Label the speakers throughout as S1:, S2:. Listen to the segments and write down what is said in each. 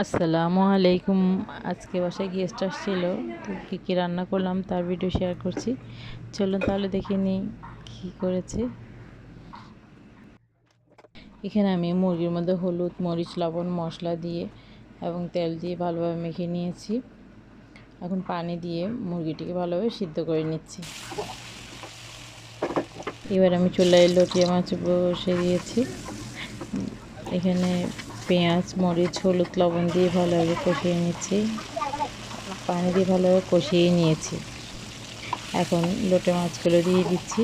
S1: আসসালামু আলাইকুম। আজকে বাসায় গেস্ট আসছিল, তো কী কী রান্না করলাম তার ভিডিও শেয়ার করছি। চলুন তাহলে দেখে নিই কী করেছি। এখানে আমি মুরগির মধ্যে হলুদ, মরিচ, লবণ, মশলা দিয়ে এবং তেল দিয়ে ভালোভাবে মেখে নিয়েছি। এখন পানি দিয়ে মুরগিটিকে ভালোভাবে সিদ্ধ করে নিচ্ছি। এবার আমি চুলায় লটিয়া মাছ বসে দিয়েছি। এখানে পেঁয়াজ, মরিচ, হলুদ, লবণ দিয়ে ভালোভাবে কষিয়ে নিচ্ছি। পানি দিয়ে ভালোভাবে কষিয়ে নিয়েছি। এখন লোটে মাছগুলো দিয়ে দিচ্ছি।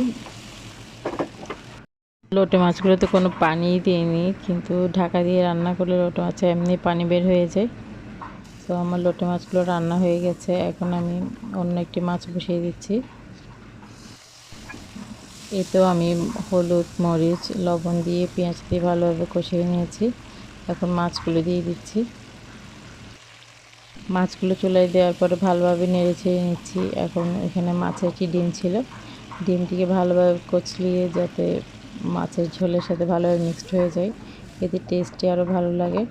S1: লোটে মাছগুলোতে কোনো পানিই দিইনি, কিন্তু ঢাকা দিয়ে রান্না করলে লোটে মাছে এমনি পানি বের হয়ে যায়। তো আমার লোটে মাছগুলো রান্না হয়ে গেছে। এখন আমি অন্য একটি মাছ বসিয়ে দিচ্ছি। এতেও আমি হলুদ, মরিচ, লবণ দিয়ে পেঁয়াজ দিয়ে ভালোভাবে কষিয়ে নিয়েছি। এখন মাছগুলো দিয়ে দিচ্ছি। মাছগুলো চুলায় দেওয়ার পরে ভালোভাবে নেড়ে ছেড়ে নিচ্ছি। এখন এখানে মাছের একটি ডিম ছিল, ডিমটিকে ভালোভাবে কচলিয়ে যাতে মাছের ঝোলের সাথে ভালোভাবে মিক্সড হয়ে যায়, এতে টেস্টটি আরও ভালো লাগে।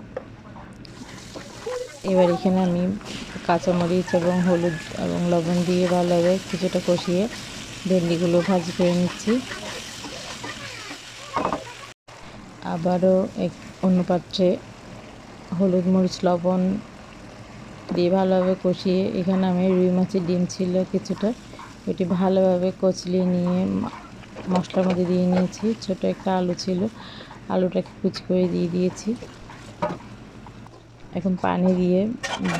S1: এবার এখানে আমি কাঁচামরিচ এবং হলুদ এবং লবণ দিয়ে ভালোভাবে কিছুটা কষিয়ে ভেন্ডিগুলো ভাজি করে নিচ্ছি। আবারও অন্য পাত্রে হলুদ, মরিচ, লবণ দিয়ে ভালোভাবে কষিয়ে এখানে আমি রুই মাছের ডিম ছিল কিছুটা, এটি ভালোভাবে কচলিয়ে নিয়ে মশলার মধ্যে দিয়ে নিয়েছি। ছোট একটা আলু ছিল, আলুটাকে কুচি করে দিয়ে দিয়েছি। এখন পানি দিয়ে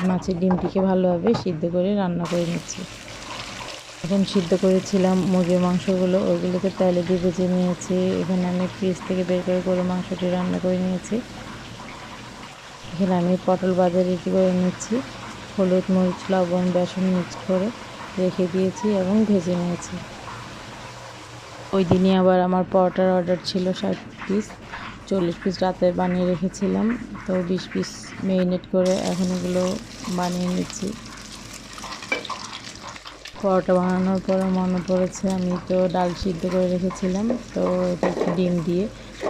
S1: মাছের ডিমটিকে ভালোভাবে সিদ্ধ করে রান্না করে নিচ্ছি। এখন সিদ্ধ করেছিলাম মুরগির মাংসগুলো, ওইগুলোকে তেলে দিয়ে ভেজে নিয়েছি। এখানে আমি ফ্রিজ থেকে বের করে গরুর মাংসটি রান্না করে নিয়েছি। এখানে আমি পটল ভাজা রেডি করে নিচ্ছি। হলুদ, মরিচ, লবণ, বেসন মিক্স করে রেখে দিয়েছি এবং ভেজে নিয়েছি। ওই দিনই আবার আমার পরোটার অর্ডার ছিল 60 পিস, 40 পিস রাতে বানিয়ে রেখেছিলাম। তো 20 পিস মেরিনেট করে এখন এগুলো বানিয়ে নিচ্ছি। পরোটা বানানোর পরে মনে পড়েছে আমি তো ডাল সিদ্ধ করে রেখেছিলাম, তো এটা একটু ডিম দিয়ে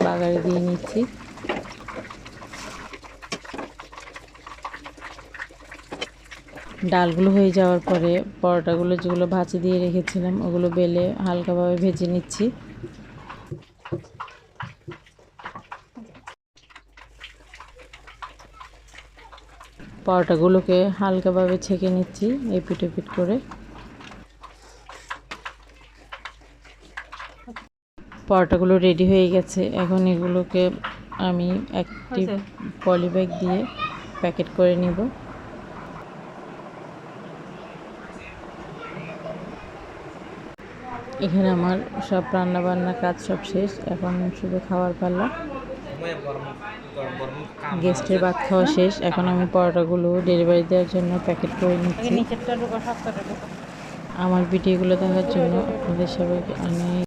S1: বাগারে দিয়ে নিচ্ছি। ডালগুলো হয়ে যাওয়ার পরে পরোটাগুলো যেগুলো ভাজি দিয়ে রেখেছিলাম ওগুলো বেলে হালকাভাবে ভেজে নিচ্ছি। পরোটাগুলোকে হালকাভাবে ছেঁকে নিচ্ছি এপিট ওপিট করে। পরোটাগুলো রেডি হয়ে গেছে। এখন এগুলোকে আমি একটি পলিব্যাগ দিয়ে প্যাকেট করে নিব। এখানে আমার সব রান্না বান্না কাজ সব শেষ, এখন শুধু খাওয়ার পালা। গেস্টের ভাত খাওয়া শেষ, এখন আমি পরোটাগুলো ডেলিভারি দেওয়ার জন্য প্যাকেট করে নিচ্ছি। আমার ভিডিওগুলো দেখার জন্য আপনাদের সবাইকে অনেক